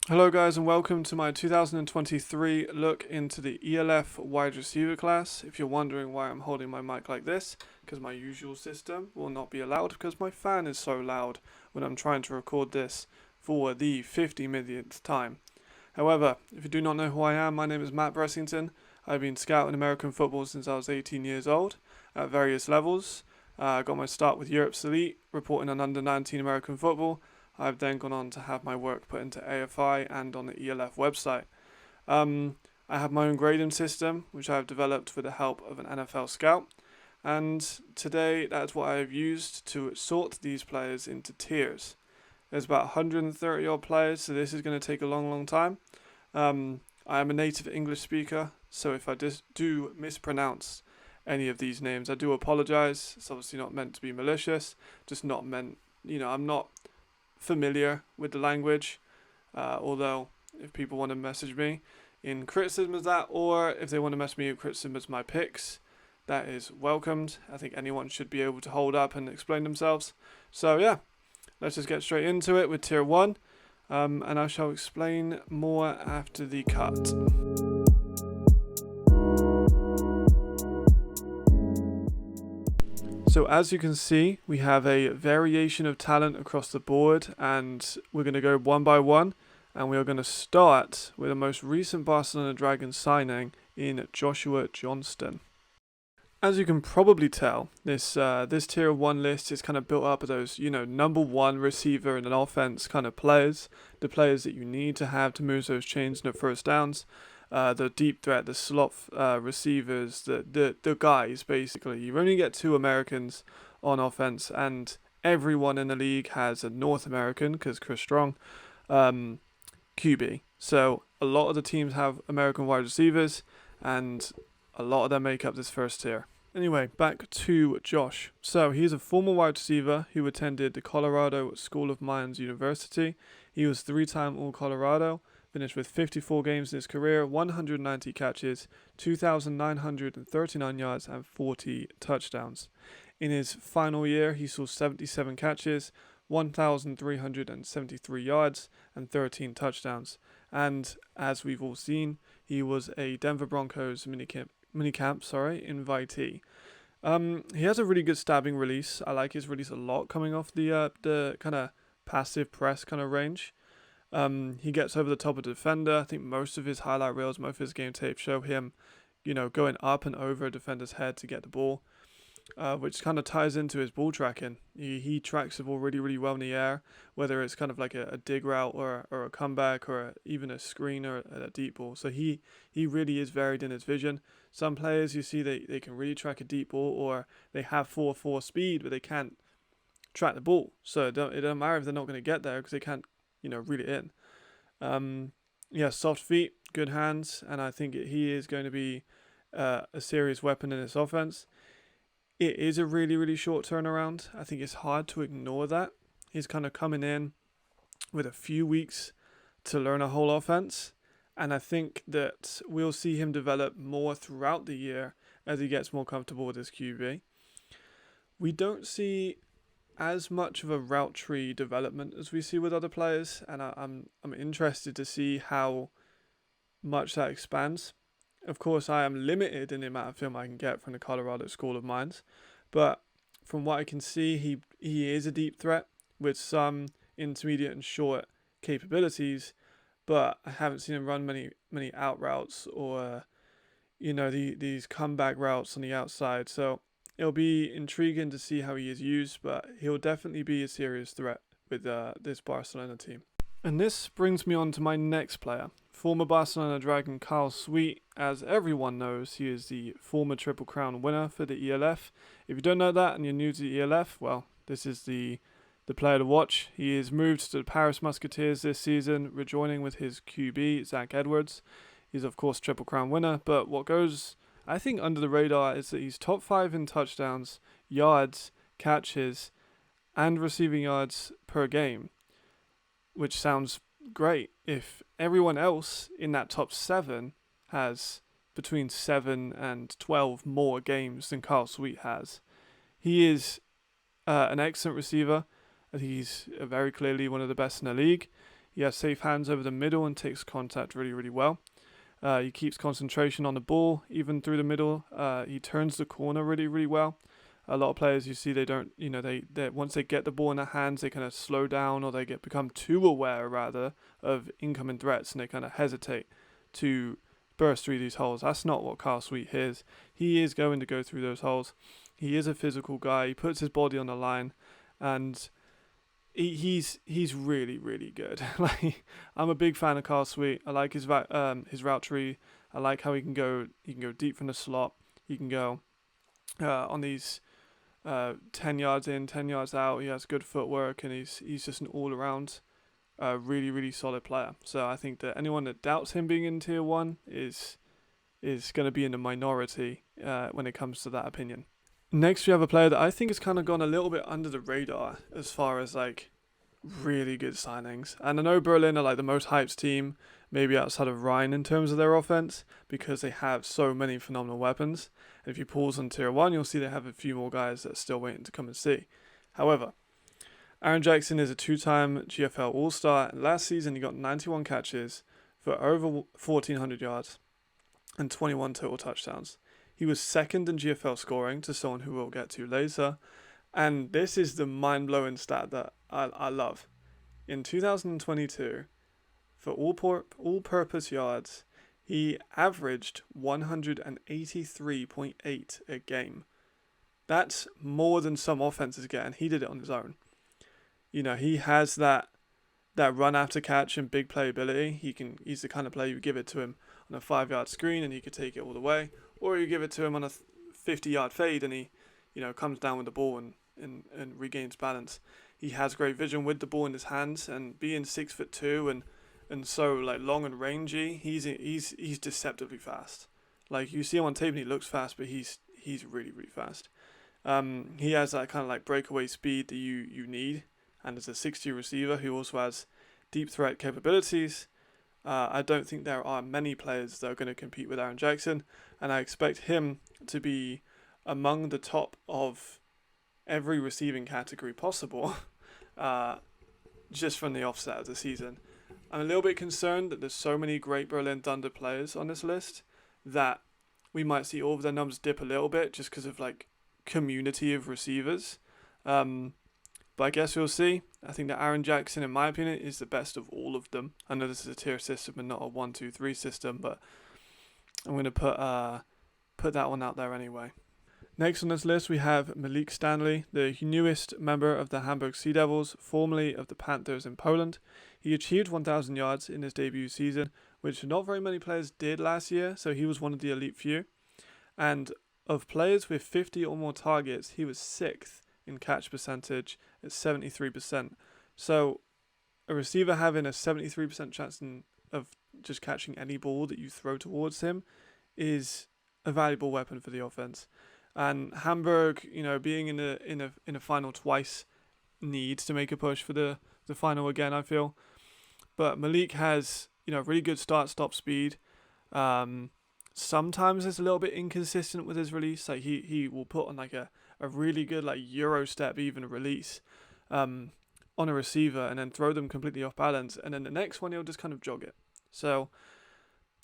Hello guys and welcome to my 2023 look into the ELF wide receiver class. If you're wondering why I'm holding my mic like this, because my usual system will not be allowed because my fan is so loud when I'm trying to record this for the 50 millionth time. However, if you do not know who I am, my name is Matt Bressington. I've been scouting American football since I was 18 years old at various levels. I got my start with Europe's Elite, reporting on under 19 American football. I've then gone on to have my work put into AFI and on the ELF website. I have my own grading system, which I've developed with the help of an NFL scout. And today, that's what I've used to sort these players into tiers. There's about 130 odd players, so this is going to take a long time. I am a native English speaker, so if I do mispronounce any of these names, I do apologize. It's obviously not meant to be malicious, just not meant, I'm not familiar with the language, although if people want to message me in criticism of that, or if they want to message me in criticism as my picks, that is welcomed. I think anyone should be able to hold up and explain themselves. So yeah, let's just get straight into it with tier 1, and I shall explain more after the cut. So as you can see, we have a variation of talent across the board, and we're going to go one by one, and we are going to start with the most recent Barcelona Dragons signing in Joshua Johnston. As you can probably tell, this tier 1 list is kind of built up of those, number 1 receiver in an offense kind of players, the players that you need to have to move those chains in the first downs. The deep threat, the slot receivers, the guys, basically. You only get 2 Americans on offense, and everyone in the league has a North American, because Chris Strong, QB. So a lot of the teams have American wide receivers, and a lot of them make up this first tier. Anyway, back to Josh. So he's a former wide receiver who attended the Colorado School of Mines University. He was 3-time All-Colorado. Finished with 54 games in his career, 190 catches, 2,939 yards, and 40 touchdowns. In his final year, he saw 77 catches, 1,373 yards, and 13 touchdowns. And as we've all seen, he was a Denver Broncos minicamp invitee. He has a really good stabbing release. I like his release a lot, coming off the kind of passive press kind of range. He gets over the top of the defender. I think most of his highlight reels, most of his game tape show him, going up and over a defender's head to get the ball, which kind of ties into his ball tracking. He tracks the ball really well in the air, whether it's kind of like a dig route or a comeback or even a screen or a deep ball. So he really is varied in his vision. Some players you see they can really track a deep ball, or they have 4.4 speed, but they can't track the ball. So it don't matter if they're not going to get there because they can't reel it in. Soft feet, good hands, and I think he is going to be a serious weapon in this offense. It is a really short turnaround. I think it's hard to ignore that. He's kind of coming in with a few weeks to learn a whole offense, and I think that we'll see him develop more throughout the year as he gets more comfortable with his QB. We don't see as much of a route tree development as we see with other players, and I'm interested to see how much that expands. Of course, I am limited in the amount of film I can get from the Colorado School of Mines, but from what I can see, he is a deep threat with some intermediate and short capabilities, but I haven't seen him run many out routes or these comeback routes on the outside. So it'll be intriguing to see how he is used, but he'll definitely be a serious threat with this Barcelona team. And this brings me on to my next player, former Barcelona Dragon Kyle Sweet. As everyone knows, he is the former Triple Crown winner for the ELF. If you don't know that and you're new to the ELF, well, this is the player to watch. He is moved to the Paris Musketeers this season, rejoining with his QB, Zach Edwards. He's of course Triple Crown winner, but what goes, I think, under the radar is that he's top 5 in touchdowns, yards, catches, and receiving yards per game, which sounds great. If everyone else in that top 7 has between 7 and 12 more games than Kyle Sweet has, he is an excellent receiver. He's very clearly one of the best in the league. He has safe hands over the middle and takes contact really, really well. He keeps concentration on the ball, even through the middle. He turns the corner really, really well. A lot of players you see, they don't, they once they get the ball in their hands, they kind of slow down, or they become too aware, rather, of incoming threats, and they kind of hesitate to burst through these holes. That's not what Kyle Sweet is. He is going to go through those holes. He is a physical guy. He puts his body on the line, and he's really, really good. Like, I'm a big fan of Kyle Sweet. I like his route tree. I like how he can go deep from the slot. He can go on these 10 yards in, 10 yards out. He has good footwork, and he's just an all-around really, really solid player. So I think that anyone that doubts him being in tier 1 is going to be in the minority when it comes to that opinion. Next, we have a player that I think has kind of gone a little bit under the radar as far as like really good signings. And I know Berlin are like the most hyped team, maybe outside of Rhine in terms of their offense, because they have so many phenomenal weapons. And if you pause on tier 1, you'll see they have a few more guys that are still waiting to come and see. However, Aaron Jackson is a 2-time GFL All-Star, and last season he got 91 catches for over 1,400 yards and 21 total touchdowns. He was second in GFL scoring to someone who we'll get to later. And this is the mind-blowing stat that I love. In 2022, for all-purpose yards, he averaged 183.8 a game. That's more than some offenses get, and he did it on his own. He has that run after catch and big playability. He's the kind of player you give it to him on a 5-yard screen and he could take it all the way. Or you give it to him on a 50-yard fade and he, comes down with the ball and regains balance. He has great vision with the ball in his hands, and being 6'2" and so like long and rangy, he's deceptively fast. Like, you see him on tape and he looks fast, but he's really, really fast. He has that kind of like breakaway speed that you need, and as a 6'2" receiver who also has deep threat capabilities, I don't think there are many players that are going to compete with Aaron Jackson, and I expect him to be among the top of every receiving category possible, just from the offset of the season. I'm a little bit concerned that there's so many great Berlin Thunder players on this list that we might see all of their numbers dip a little bit just because of like community of receivers. But I guess we'll see. I think that Aaron Jackson, in my opinion, is the best of all of them. I know this is a tier system and not a 1, 2, 3 system, but I'm going to put that one out there anyway. Next on this list, we have Malik Stanley, the newest member of the Hamburg Sea Devils, formerly of the Panthers in Poland. He achieved 1,000 yards in his debut season, which not very many players did last year, so he was one of the elite few. And of players with 50 or more targets, he was 6th in catch percentage at 73%. So a receiver having a 73% chance of just catching any ball that you throw towards him is a valuable weapon for the offense. And Hamburg, being in a final twice, needs to make a push for the final again, I feel. But Malik has really good start-stop speed. Sometimes it's a little bit inconsistent with his release. Like he will put on like a really good like Euro step even release on a receiver and then throw them completely off balance, and then the next one he'll just kind of jog it. So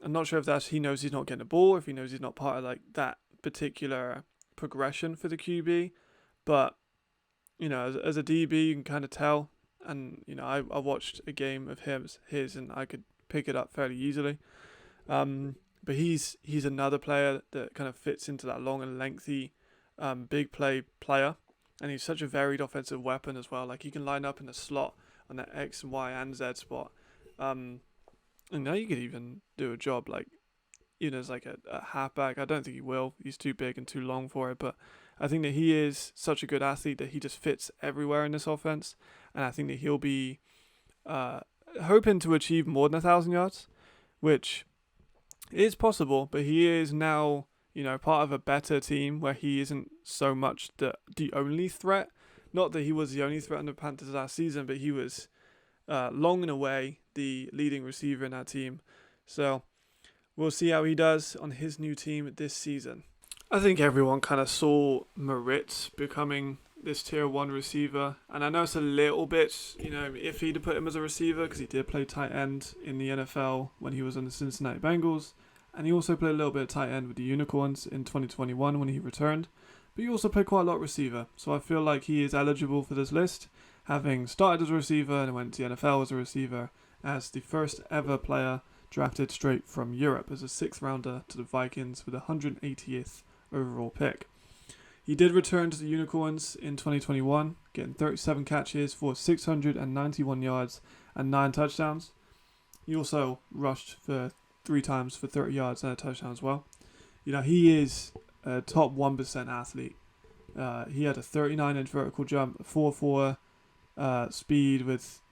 I'm not sure if that's he knows he's not getting a ball, if he knows he's not part of like that particular progression for the QB, but as a DB you can kind of tell, and I watched a game of his and I could pick it up fairly easily. But he's another player that kind of fits into that long and lengthy big play player, and he's such a varied offensive weapon as well. Like, he can line up in the slot on that X and Y and Z spot, and now you could even do a job like as like a halfback. I don't think he will. He's too big and too long for it, but I think that he is such a good athlete that he just fits everywhere in this offense, and I think that he'll be hoping to achieve more than 1,000 yards, which is possible, but he is now part of a better team where he isn't so much the only threat. Not that he was the only threat on the Panthers last season, but he was long and away the leading receiver in that team. So we'll see how he does on his new team this season. I think everyone kind of saw Moritz becoming this tier 1 receiver. And I know it's a little bit, iffy to put him as a receiver because he did play tight end in the NFL when he was on the Cincinnati Bengals. And he also played a little bit of tight end with the Unicorns in 2021 when he returned. But he also played quite a lot of receiver. So I feel like he is eligible for this list, having started as a receiver and went to the NFL as a receiver, as the first ever player drafted straight from Europe as a 6th rounder to the Vikings with a 180th overall pick. He did return to the Unicorns in 2021, getting 37 catches for 691 yards and 9 touchdowns. He also rushed for 3 times for 30 yards and a touchdown as well. He is a top 1% athlete. He had a 39-inch vertical jump, a 4.4 speed with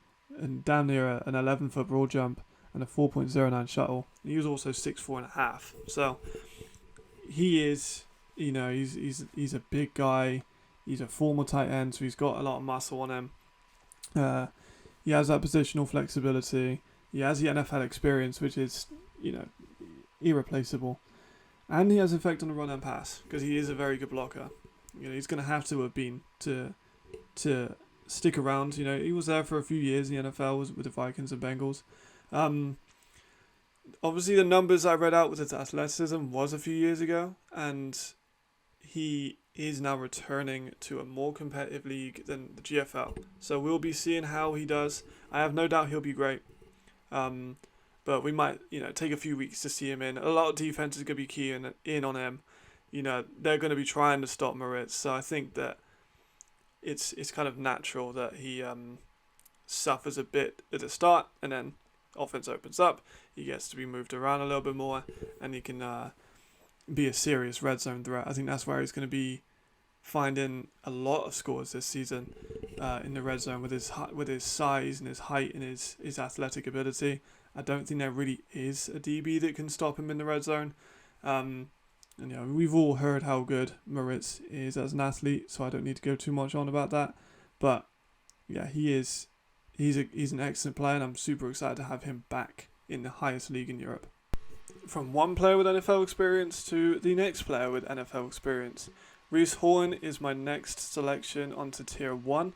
damn near an 11-foot broad jump, and a 4.09 shuttle. And he was also 6'4.5". So he is, he's a big guy. He's a former tight end, so he's got a lot of muscle on him. He has that positional flexibility. He has the NFL experience, which is, irreplaceable. And he has effect on the run and pass, because he is a very good blocker. He's going to have been to stick around. He was there for a few years in the NFL with the Vikings and Bengals. Obviously the numbers I read out with his athleticism was a few years ago, and he is now returning to a more competitive league than the GFL. So we'll be seeing how he does. I have no doubt he'll be great. But we might, take a few weeks to see him in. A lot of defense is going to be key in on him. They're going to be trying to stop Moritz. So I think that it's kind of natural that he suffers a bit at the start, and then offense opens up. He gets to be moved around a little bit more, and he can be a serious red zone threat. I think that's where he's going to be finding a lot of scores this season in the red zone with his size and his height and his athletic ability. I don't think there really is a DB that can stop him in the red zone. And we've all heard how good Moritz is as an athlete, so I don't need to go too much on about that. But yeah, he's an excellent player, and I'm super excited to have him back in the highest league in Europe. From one player with NFL experience to the next player with NFL experience. Rulon Horn is my next selection onto tier 1.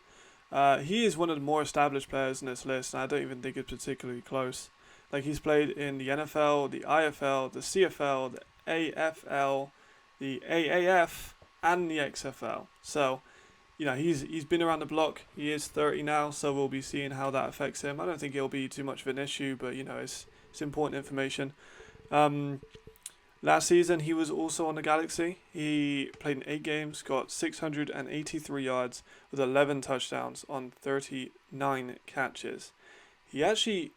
He is one of the more established players in this list, and I don't even think it's particularly close. He's played in the NFL, the IFL, the CFL, the AFL, the AAF, and the XFL. So, he's been around the block. He is 30 now, so we'll be seeing how that affects him. I don't think it'll be too much of an issue, but it's important information. Last season, he was also on the Galaxy. He played in 8 games, got 683 yards with 11 touchdowns on 39 catches. He actually,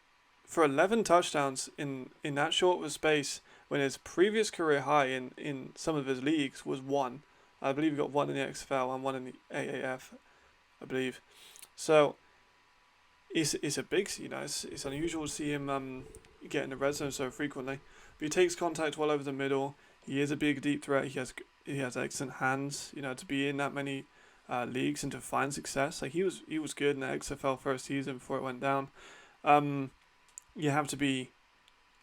for 11 touchdowns in that short of a space, when his previous career high in some of his leagues was 1. I believe he got 1 in the XFL and 1 in the AAF, I believe. So it's a big, it's unusual to see him get in the red zone so frequently. But he takes contact well over the middle. He is a big deep threat. He has excellent hands. To be in that many leagues and to find success. He was good in the XFL first season before it went down. You have to be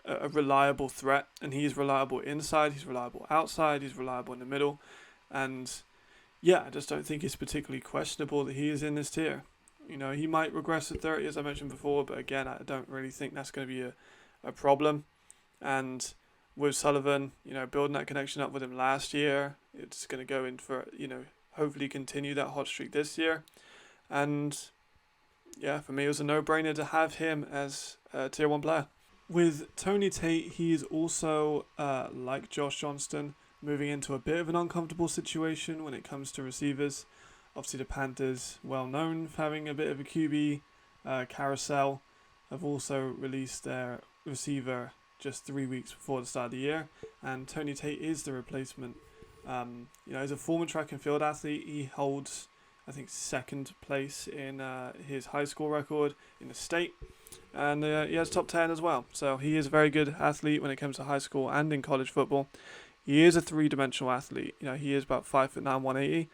a reliable threat, and he's reliable inside. He's reliable outside. He's reliable in the middle, and I just don't think it's particularly questionable that he is in this tier. He might regress at 30, as I mentioned before, but again, I don't really think that's going to be a problem. And with Sullivan, building that connection up with him last year, it's going to go in for, hopefully continue that hot streak this year. And for me, it was a no-brainer to have him as a tier 1 player. With Tony Tate, he is also, like Josh Johnston, moving into a bit of an uncomfortable situation when it comes to receivers. Obviously, the Panthers, well known for having a bit of a QB carousel, have also released their receiver just 3 weeks before the start of the year, and Tony Tate is the replacement. He's a former track and field athlete. He holds, I think, 2nd place in his high school record in the state, and he has top 10 as well. So he is a very good athlete when it comes to high school and in college football. He is a 3-dimensional athlete. He is about 5'9", 180,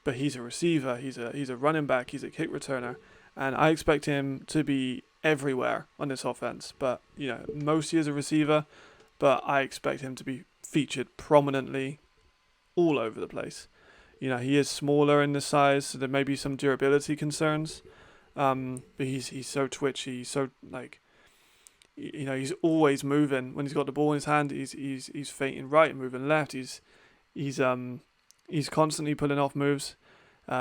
but he's a receiver. He's a running back. He's a kick returner, and I expect him to be everywhere on this offense. But mostly as a receiver, but I expect him to be featured prominently all over the place. You know, he is smaller in the size, so there may be some durability concerns. But he's so twitchy, he's so like, you know, he's always moving. When he's got the ball in his hand, he's feinting right, moving left. He's constantly pulling off moves.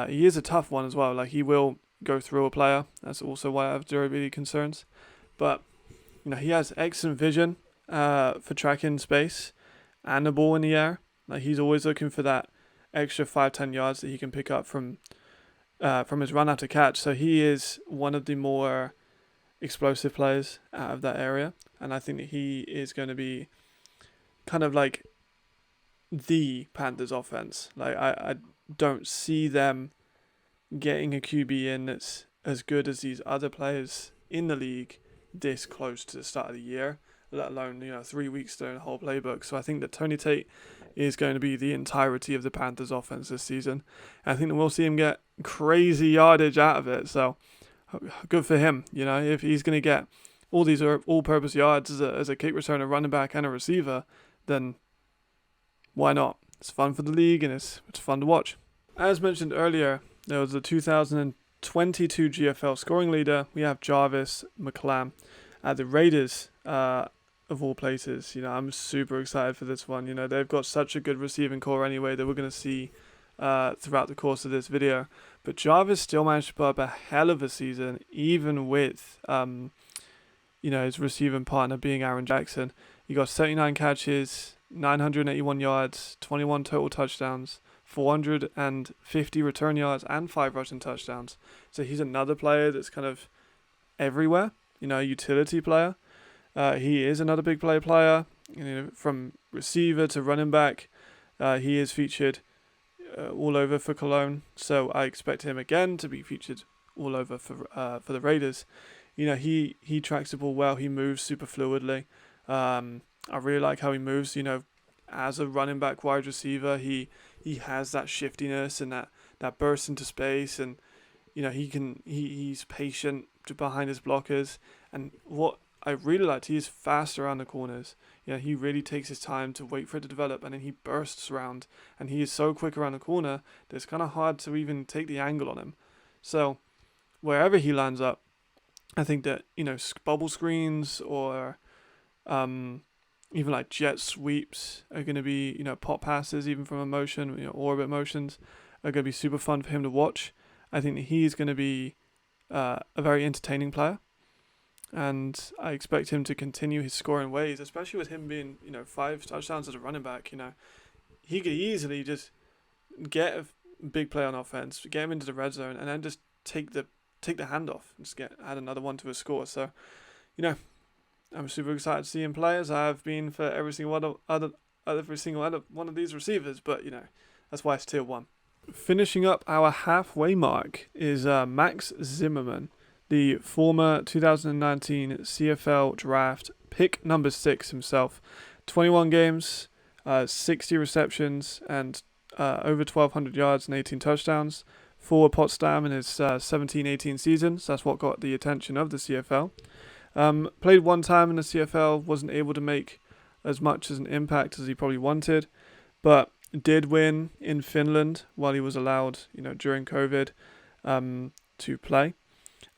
He is a tough one as well. Like, he will go through a player. That's also why I have durability concerns. But you know, he has excellent vision for tracking space and the ball in the air. Like, he's always looking for that extra 5-10 yards that he can pick up from his run after catch. So he is one of the more explosive players out of that area, and I think that he is going to be kind of like the Panthers offense. Like, I don't see them getting a QB in that's as good as these other players in the league this close to the start of the year, let alone, you know, 3 weeks to learn the whole playbook. So I think that Tony Tate is going to be the entirety of the Panthers offense this season. And I think that we'll see him get crazy yardage out of it. So good for him. You know, if he's going to get all these all-purpose yards as a kick returner, running back, and a receiver, then why not? It's fun for the league, and it's fun to watch. As mentioned earlier, there was the 2022 GFL scoring leader. We have Jarvis McLean at the Raiders, of all places. You know, I'm super excited for this one. You know, they've got such a good receiving core anyway that we're going to see throughout the course of this video. But Jarvis still managed to put up a hell of a season, even with you know, his receiving partner being Aaron Jackson. He got 79 catches, 981 yards, 21 total touchdowns, 450 return yards, and 5 rushing touchdowns. So he's another player that's kind of everywhere, you know, utility player. He is another big player, you know, from receiver to running back. He is featured all over for Cologne, so I expect him again to be featured all over for the Raiders. You know, he tracks the ball well. He moves super fluidly. I really like how he moves. You know, as a running back wide receiver, he has that shiftiness and that burst into space, and you know, he's patient behind his blockers. And what I really liked, he is fast around the corners. You know, he really takes his time to wait for it to develop, and then he bursts around, and he is so quick around the corner that it's kind of hard to even take the angle on him. So wherever he lands up, I think that, you know, bubble screens or even like jet sweeps are going to be, you know, pop passes even from a motion, you know, orbit motions are going to be super fun for him to watch. I think that he's going to be a very entertaining player, and I expect him to continue his scoring ways, especially with him being, you know, 5 touchdowns as a running back. You know, he could easily just get a big play on offense, get him into the red zone, and then just take the handoff and just add another one to his score. So, you know, I'm super excited to see him play, as I have been for every single one of these receivers. But you know, that's why it's tier 1. Finishing up our halfway mark is Max Zimmerman, the former 2019 CFL draft pick number 6 himself. 21 games, 60 receptions, and over 1,200 yards and 18 touchdowns for Potsdam in his 17-18 season. So that's what got the attention of the CFL. Played one time in the CFL, wasn't able to make as much as an impact as he probably wanted, but did win in Finland while he was allowed, you know, during COVID, to play.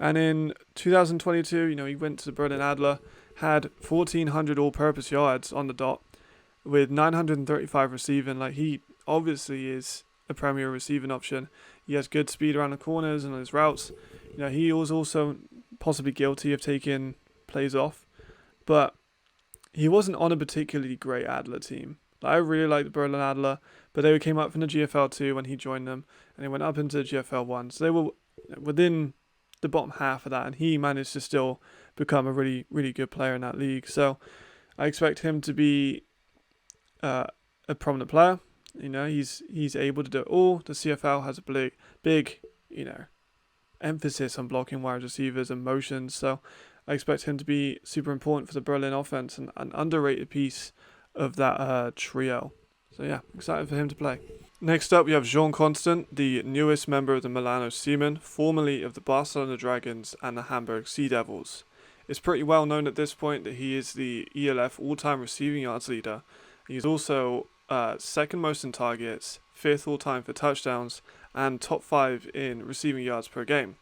And in 2022, you know, he went to the Berlin Adler, had 1,400 all-purpose yards on the dot with 935 receiving. Like, he obviously is a premier receiving option. He has good speed around the corners and on his routes. You know, he was also possibly guilty of taking plays off, but he wasn't on a particularly great Adler team. Like, I really like the Berlin Adler, but they came up from the GFL 2 when he joined them, and they went up into the GFL 1. So they were within the bottom half of that, and he managed to still become a really, really good player in that league. So I expect him to be a prominent player. You know, he's able to do it all. The CFL has a big, you know, emphasis on blocking wide receivers and motions. So I expect him to be super important for the Berlin offense and an underrated piece of that trio. So yeah, excited for him to play. Next up, we have Jean Constant, the newest member of the Milano Seamen, formerly of the Barcelona Dragons and the Hamburg Sea Devils. It's pretty well known at this point that he is the ELF all-time receiving yards leader. He's also second most in targets, 5th all time for touchdowns, and top 5 in receiving yards per game.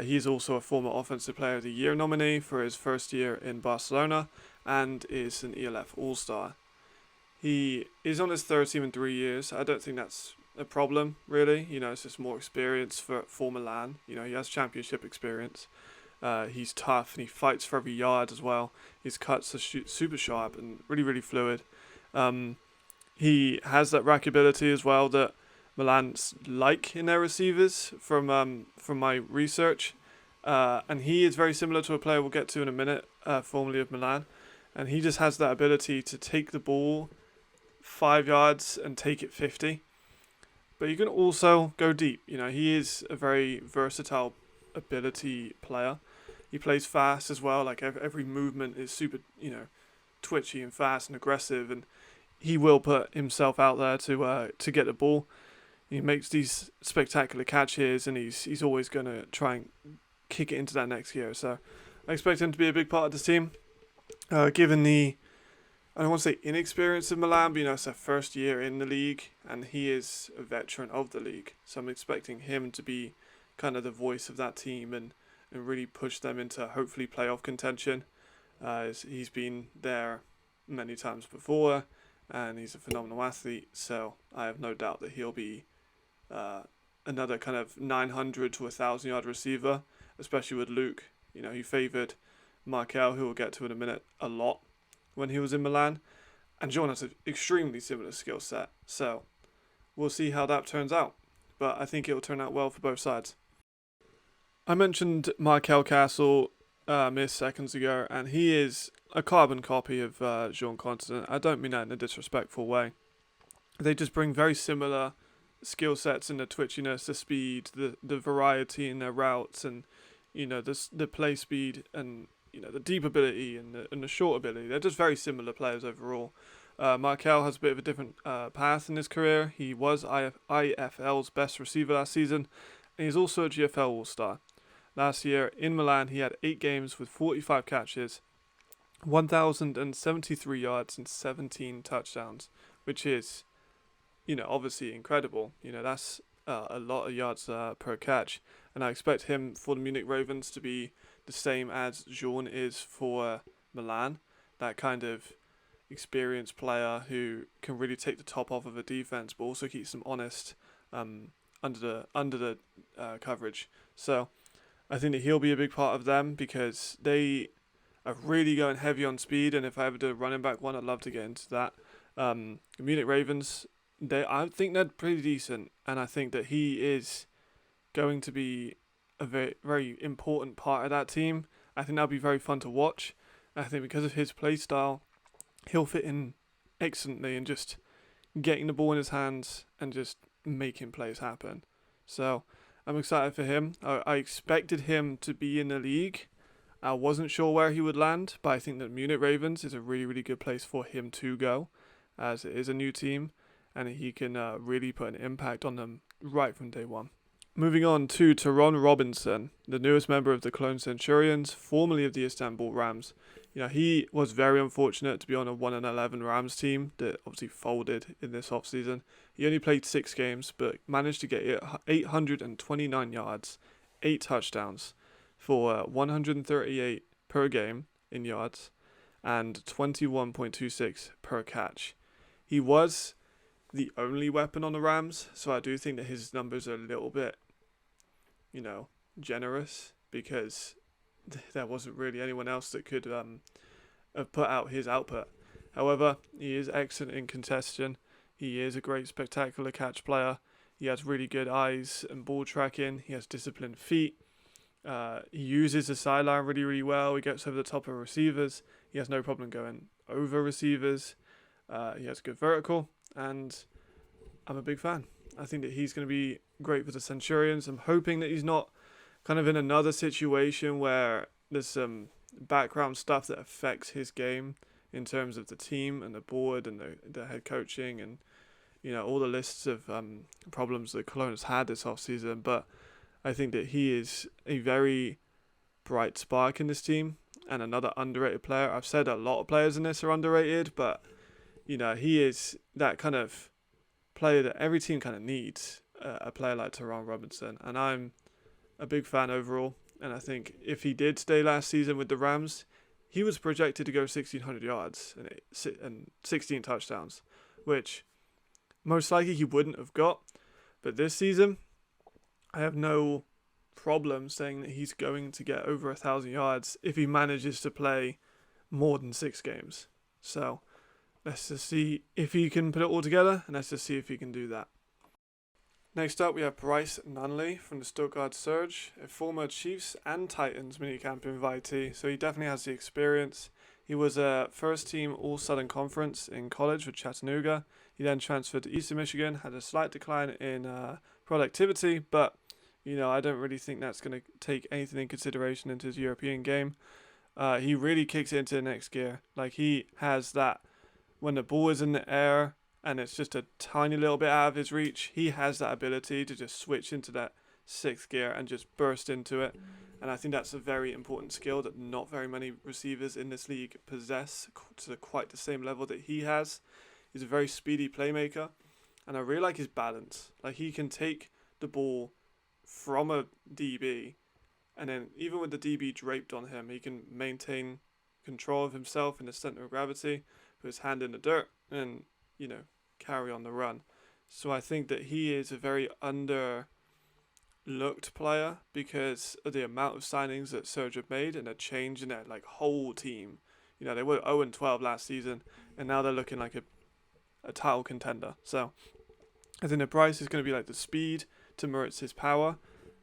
He's also a former Offensive Player of the Year nominee for his first year in Barcelona and is an ELF All-Star. He is on his third team in 3 years. I don't think that's a problem, really. It's just more experience for Milan. He has championship experience. He's tough and he fights for every yard as well. His cuts are super sharp and really, really fluid. He has that rack ability as well that Milan's like in their receivers from my research. And he is very similar to a player we'll get to in a minute, formerly of Milan. And he just has that ability to take the ball 5 yards and take it 50. But you can also go deep. He is a very versatile ability player. He plays fast as well. Like every movement is super, twitchy and fast and aggressive. And he will put himself out there to get the ball. He makes these spectacular catches, and he's always going to try and kick it into that next gear. So I expect him to be a big part of the team. Given the, I don't want to say inexperience of Milan, but it's their first year in the league, and he is a veteran of the league. So I'm expecting him to be kind of the voice of that team and really push them into hopefully playoff contention. He's been there many times before, and he's a phenomenal athlete. So I have no doubt that he'll be another kind of 900 to 1,000 yard receiver, especially with Luke. He favoured Markel, who we'll get to in a minute, a lot when he was in Milan. And John has an extremely similar skill set. So we'll see how that turns out. But I think it will turn out well for both sides. I mentioned Markel Castle mere seconds ago, and he is a carbon copy of Jean Constant. I don't mean that in a disrespectful way. They just bring very similar skill sets in the twitchiness, the speed, the variety in their routes, and the play speed, and the deep ability and the short ability. They're just very similar players overall. Markel has a bit of a different path in his career. He was IFL's best receiver last season, and he's also a GFL All-Star. Last year in Milan, he had 8 games with 45 catches, 1,073 yards and 17 touchdowns, which is, obviously incredible. That's a lot of yards per catch, and I expect him for the Munich Ravens to be the same as Jean is for Milan, that kind of experienced player who can really take the top off of a defense, but also keeps them honest under the coverage. So I think that he'll be a big part of them because they are really going heavy on speed, and if I ever do a running back one, I'd love to get into that. The Munich Ravens, I think they're pretty decent, and I think that he is going to be a very, very important part of that team. I think that'll be very fun to watch. I think because of his play style, he'll fit in excellently and just getting the ball in his hands and just making plays happen. So I'm excited for him. I expected him to be in the league. I wasn't sure where he would land, but I think that Munich Ravens is a really, really good place for him to go, as it is a new team, and he can really put an impact on them right from day one. Moving on to Tyron Robinson, the newest member of the Cologne Centurions, formerly of the Istanbul Rams. He was very unfortunate to be on a 1-11 Rams team that obviously folded in this offseason. He only played 6 games, but managed to get 829 yards, 8 touchdowns for 138 per game in yards and 21.26 per catch. He was the only weapon on the Rams, so I do think that his numbers are a little bit, generous, because there wasn't really anyone else that could have put out his output. However, he is excellent in contention. He is a great spectacular catch player. He has really good eyes and ball tracking. He has disciplined feet. He uses the sideline really, really well. He gets over the top of receivers. He has no problem going over receivers. He has good vertical, and I'm a big fan. I think that he's going to be great for the Centurions. I'm hoping that he's not kind of in another situation where there's some background stuff that affects his game in terms of the team and the board and the head coaching and all the lists of problems that Cologne has had this offseason. But I think that he is a very bright spark in this team and another underrated player. I've said a lot of players in this are underrated, but he is that kind of player that every team kind of needs, a player like Tyron Robinson. And I'm a big fan overall. And I think if he did stay last season with the Rams, he was projected to go 1,600 yards and 16 touchdowns, which most likely he wouldn't have got. But this season, I have no problem saying that he's going to get over 1,000 yards if he manages to play more than 6 games. So let's just see if he can put it all together, and let's just see if he can do that. Next up, we have Bryce Nunley from the Stuttgart Surge, a former Chiefs and Titans minicamp invitee, so he definitely has the experience. He was a first-team All-Southern Conference in college with Chattanooga. He then transferred to Eastern Michigan, had a slight decline in productivity, but I don't really think that's going to take anything in consideration into his European game. He really kicks it into the next gear. Like, he has that when the ball is in the air and it's just a tiny little bit out of his reach, he has that ability to just switch into that 6th gear and just burst into it. And I think that's a very important skill that not very many receivers in this league possess to quite the same level that he has. He's a very speedy playmaker, and I really like his balance. Like, he can take the ball from a DB, and then even with the DB draped on him, he can maintain control of himself in the center of gravity, put his hand in the dirt, and carry on the run. So I think that he is a very underlooked player because of the amount of signings that Surge have made and a change in their whole team. They were 0-12 last season, and now they're looking like a title contender. So I think the Bryce is going to be the speed to Moritz's power,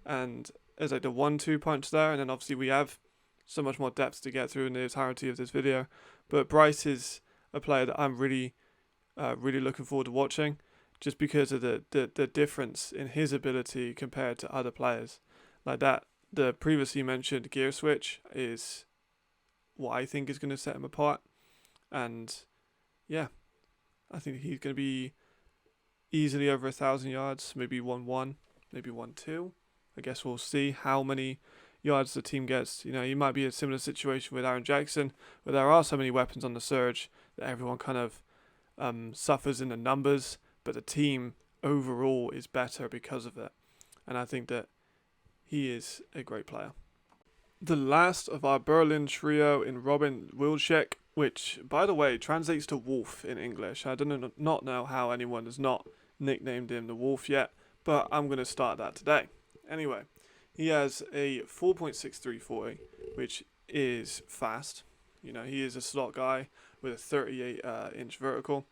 and as the 1-2 punch there. And then obviously we have so much more depth to get through in the entirety of this video. But Bryce is a player that I'm really looking forward to watching, just because of the difference in his ability compared to other players. Like that, the previously mentioned gear switch is what I think is going to set him apart. And yeah, I think he's going to be easily over 1,000 yards, maybe 1-1, maybe 1-2. I guess we'll see how many yards the team gets. You might be a similar situation with Aaron Jackson, where there are so many weapons on the Surge that everyone kind of suffers in the numbers, but the team overall is better because of it. And I think that he is a great player. The last of our Berlin trio in Robin Wilczek, which, by the way, translates to wolf in English. I not know how anyone has not nicknamed him the wolf yet, but I'm going to start that today. Anyway, he has a 4.63 40, which is fast. He is a slot guy with a 38-inch vertical.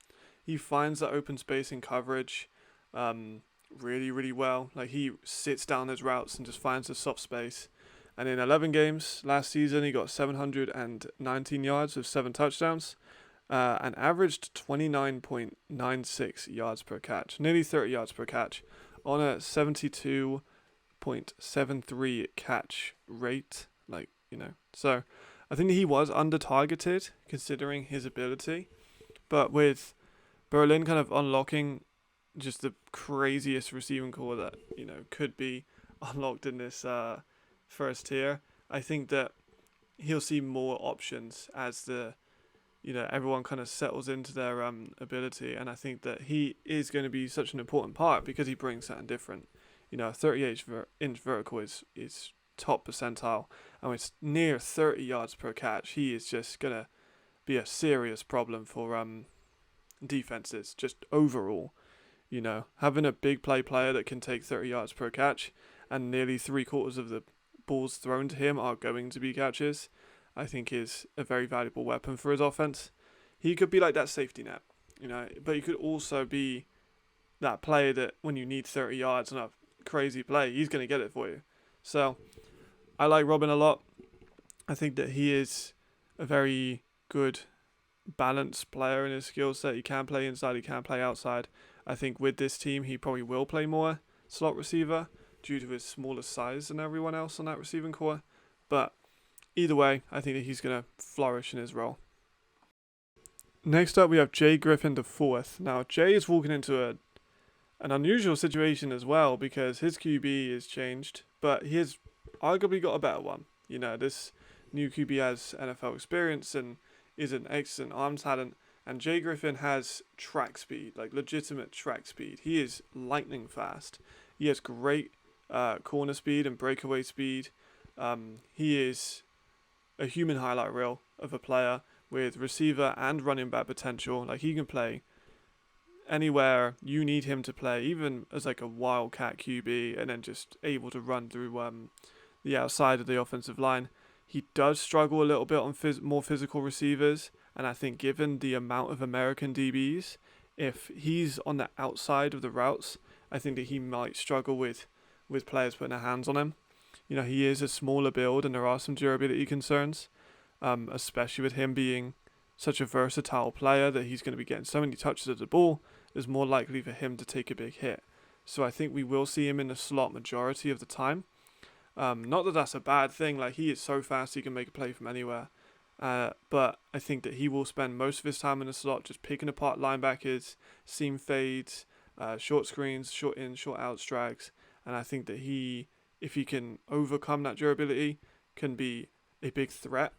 He finds that open space in coverage really, really well. He sits down his routes and just finds the soft space. And in 11 games last season, he got 719 yards with 7 touchdowns and averaged 29.96 yards per catch, nearly 30 yards per catch, on a 72.73 catch rate. So I think he was under-targeted considering his ability. But with Berlin kind of unlocking just the craziest receiving core that, could be unlocked in this first tier, I think that he'll see more options as everyone kind of settles into their ability. And I think that he is going to be such an important part because he brings something different. A 38-inch vertical is top percentile, and with near 30 yards per catch, he is just going to be a serious problem for defenses just overall. Having a big play player that can take 30 yards per catch and nearly 3/4 of the balls thrown to him are going to be catches, I think is a very valuable weapon for his offense. He could be like that safety net, but he could also be that player that when you need 30 yards on a crazy play, he's going to get it for you. So I like Robin a lot. I think that he is a very good balanced player in his skill set. He can play inside, he can play outside. I think with this team, he probably will play more slot receiver due to his smaller size than everyone else on that receiving core. But either way, I think that he's going to flourish in his role. Next up, we have Jay Griffin the fourth. Now, Jay is walking into an unusual situation as well because his QB is changed, but he has arguably got a better one. This new QB has NFL experience and is an excellent arm talent, And Jay Griffin has track speed, like legitimate track speed. He is lightning fast. He has great corner speed and breakaway speed. He is a human highlight reel of a player with receiver and running back potential. Like, he can play anywhere you need him to play, even as like a wildcat QB, and then just able to run through the outside of the offensive line. He does struggle a little bit on more physical receivers, and I think given the amount of American DBs, if he's on the outside of the routes, I think that he might struggle with players putting their hands on him. You know, he is a smaller build, and there are some durability concerns, especially with him being such a versatile player that he's going to be getting so many touches of the ball. Is more likely for him to take a big hit. So I think we will see him in the slot majority of the time. Not that that's a bad thing. Like, he is so fast, he can make a play from anywhere. But I think that he will spend most of his time in the slot just picking apart linebackers, seam fades, short screens, short in, short out strags. And I think that if he can overcome that durability, can be a big threat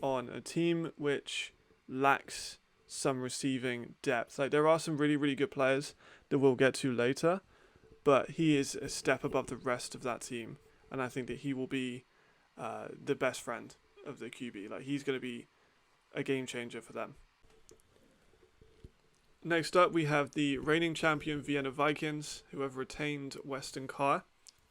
on a team which lacks some receiving depth. Like, there are some really, really good players that we'll get to later, but he is a step above the rest of that team. And I think that he will be the best friend of the QB. Like, he's going to be a game changer for them. Next up, we have the reigning champion Vienna Vikings, who have retained Weston Carr.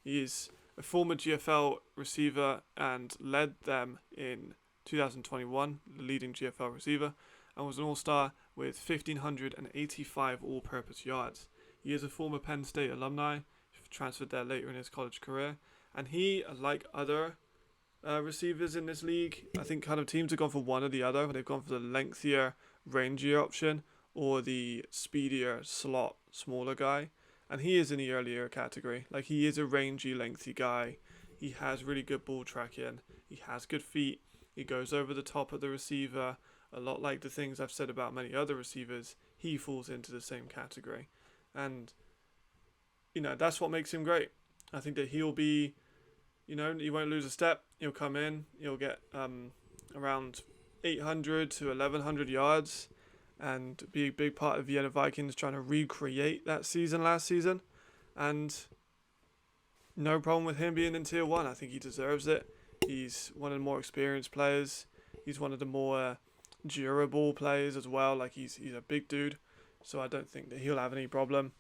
He is a former GFL receiver and led them in 2021, the leading GFL receiver, and was an all-star with 1,585 all-purpose yards. He is a former Penn State alumni, transferred there later in his college career, and he, like other receivers in this league, I think kind of teams have gone for one or the other. They've gone for the lengthier, rangier option or the speedier slot, smaller guy. And he is in the earlier category. Like, he is a rangy, lengthy guy. He has really good ball tracking. He has good feet. He goes over the top of the receiver. A lot like the things I've said about many other receivers, he falls into the same category. And, you know, that's what makes him great. I think that he'll be, you know, he won't lose a step. He'll come in. He'll get around 800 to 1,100 yards and be a big part of Vienna Vikings trying to recreate that season last season. And no problem with him being in Tier 1. I think he deserves it. He's one of the more experienced players. He's one of the more durable players as well. Like, he's a big dude. So I don't think that he'll have any problem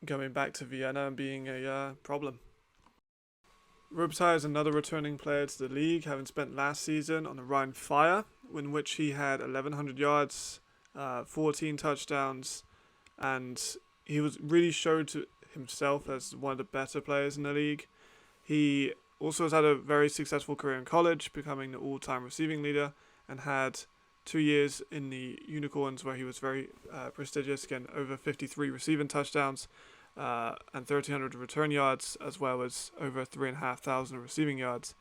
going back to Vienna and being a problem. Riptide is another returning player to the league, having spent last season on the Rhine Fire, in which he had 1,100 yards, 14 touchdowns, and he was really showed to himself as one of the better players in the league. He also has had a very successful career in college, becoming the all-time receiving leader, and had 2 years in the Unicorns where he was very prestigious, again over 53 receiving touchdowns and 1,300 return yards, as well as over 3,500 receiving yards.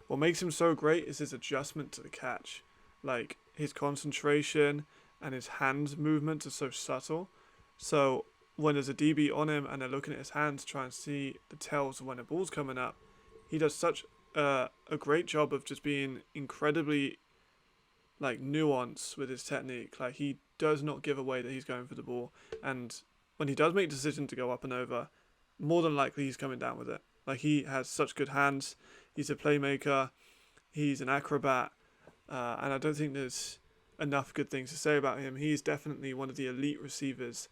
What makes him so great is his adjustment to the catch. Like, his concentration and his hand movements are so subtle. So when there's a DB on him and they're looking at his hands to try and see the tells of when the ball's coming up, he does such a great job of just being incredibly nuanced with his technique. Like, he does not give away that he's going for the ball, and when he does make a decision to go up and over, more than likely he's coming down with it. Like, he has such good hands. He's a playmaker. He's an acrobat. And I don't think there's enough good things to say about him. He's definitely one of the elite receivers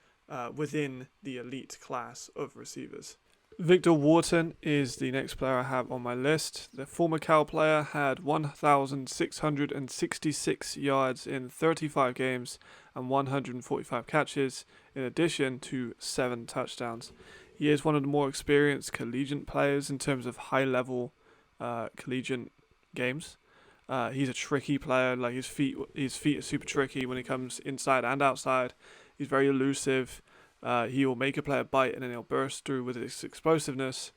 within the elite class of receivers. Victor Wharton is the next player I have on my list. The former Cal player had 1,666 yards in 35 games and 145 catches, in addition to 7 touchdowns. He is one of the more experienced collegiate players in terms of high-level collegiate games. He's a tricky player. Like, his feet are super tricky when he comes inside and outside. He's very elusive. He will make a player bite, and then he'll burst through with his explosiveness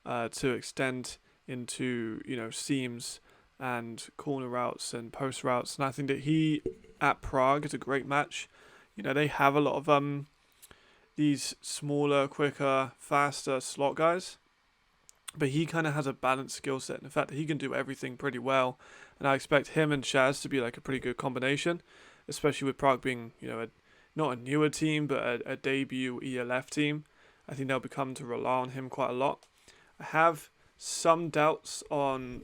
to extend into, seams and corner routes and post routes. And I think that he at Prague is a great match. They have a lot of these smaller, quicker, faster slot guys, but he kind of has a balanced skill set, and the fact that he can do everything pretty well, and I expect him and Shaz to be like a pretty good combination. especially with Prague being, not a newer team, but a debut ELF team. I think they'll become to rely on him quite a lot. I have some doubts on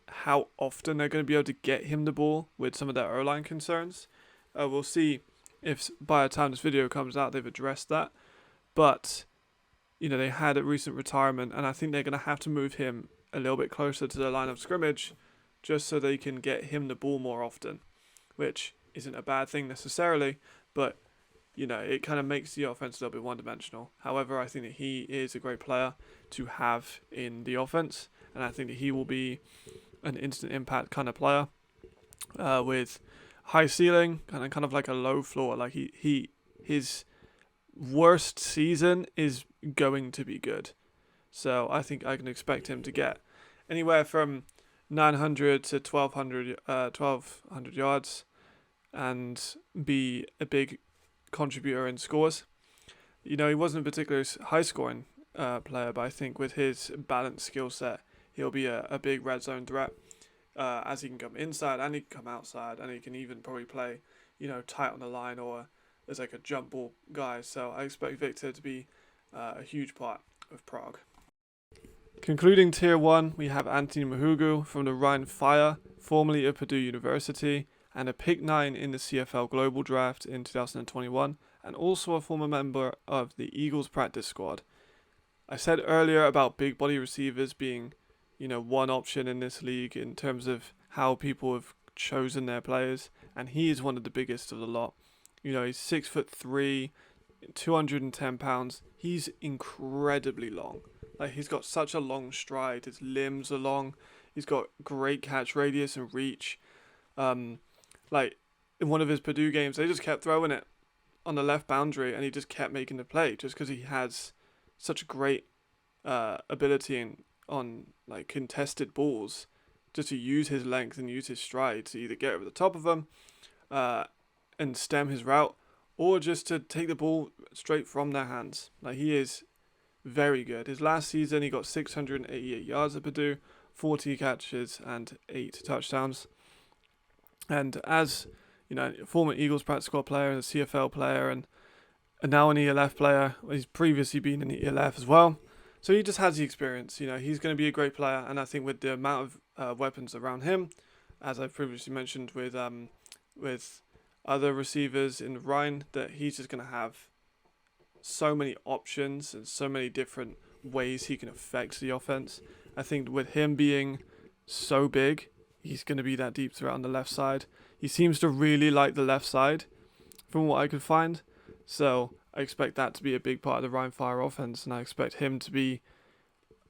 how often they're going to be able to get him the ball with some of their O-line concerns. We'll see if by the time this video comes out they've addressed that. But, they had a recent retirement, and I think they're going to have to move him a little bit closer to the line of scrimmage just so they can get him the ball more often, which isn't a bad thing necessarily, but it kind of makes the offense a little bit one-dimensional. However, I think that he is a great player to have in the offense, and I think that he will be an instant impact kind of player with high ceiling and kind of like a low floor. Like his worst season is going to be good, so I think I can expect him to get anywhere from 900 to 1200 yards and be a big contributor in scores. He wasn't a particularly high-scoring player, but I think with his balanced skill set, he'll be a big red zone threat, as he can come inside and he can come outside, and he can even probably play, tight on the line or as like a jump ball guy. So I expect Victor to be a huge part of Prague. Concluding Tier 1, we have Anthony Mahugu from the Rhine Fire, formerly of Purdue University, and a pick 9 in the CFL Global Draft in 2021, and also a former member of the Eagles practice squad. I said earlier about big body receivers being, one option in this league in terms of how people have chosen their players, and he is one of the biggest of the lot. He's 6'3", 210 pounds. He's incredibly long. Like, he's got such a long stride. His limbs are long. He's got great catch radius and reach. Like, in one of his Purdue games, they just kept throwing it on the left boundary, and he just kept making the play just because he has such great ability on like contested balls, just to use his length and use his stride to either get over the top of them and stem his route, or just to take the ball straight from their hands. Like, he is very good. His last season, he got 688 yards at Purdue, 40 catches and 8 touchdowns. And as former Eagles practice squad player and a CFL player and now an ELF player, he's previously been in the ELF as well. So he just has the experience. He's going to be a great player, and I think with the amount of weapons around him, as I previously mentioned with other receivers in the Rhine, that he's just going to have so many options and so many different ways he can affect the offense. I think with him being so big, he's going to be that deep threat on the left side. He seems to really like the left side, from what I could find. So I expect that to be a big part of the Rhine Fire offense, and I expect him to be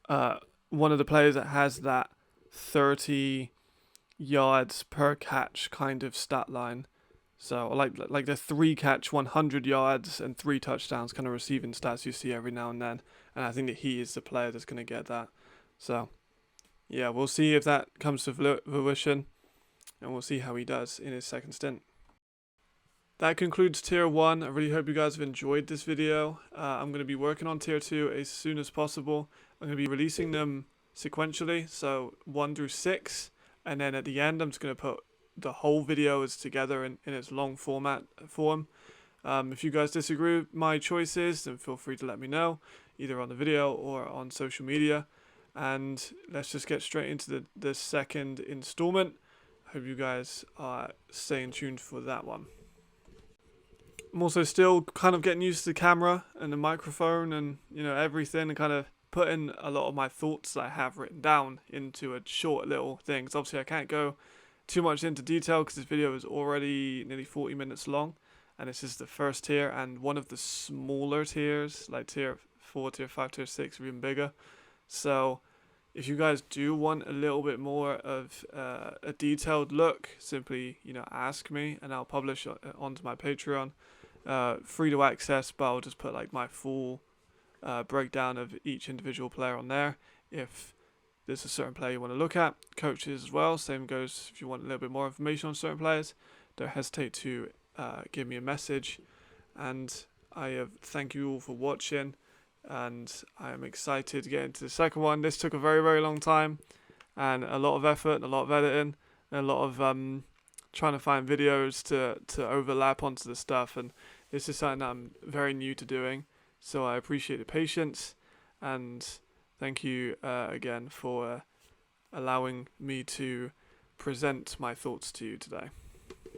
one of the players that has that 30 yards per catch kind of stat line. So like the 3 catch, 100 yards and 3 touchdowns kind of receiving stats you see every now and then. And I think that he is the player that's going to get that. So yeah, we'll see if that comes to fruition, and we'll see how he does in his second stint. That concludes Tier 1. I really hope you guys have enjoyed this video. I'm going to be working on Tier 2 as soon as possible. I'm going to be releasing them sequentially, so 1 through 6, and then at the end I'm just going to put the whole video as together in its long form. If you guys disagree with my choices, then feel free to let me know, either on the video or on social media. And let's just get straight into the second installment. I hope you guys are staying tuned for that one. I'm also still kind of getting used to the camera and the microphone and everything, and kind of putting a lot of my thoughts that I have written down into a short little thing. So obviously I can't go too much into detail because this video is already nearly 40 minutes long, and this is the first tier and one of the smaller tiers, like Tier 4, Tier 5, Tier 6 are even bigger. So if you guys do want a little bit more of a detailed look, simply ask me and I'll publish onto my Patreon. Free to access, but I'll just put like my full breakdown of each individual player on there. If there's a certain player you want to look at, coaches as well, same goes if you want a little bit more information on certain players, don't hesitate to give me a message. And I thank you all for watching, and I am excited to get into the second one. This took a very, very long time and a lot of effort and a lot of editing and a lot of trying to find videos to overlap onto the stuff, and this is something that I'm very new to doing. So I appreciate the patience, and thank you again for allowing me to present my thoughts to you today.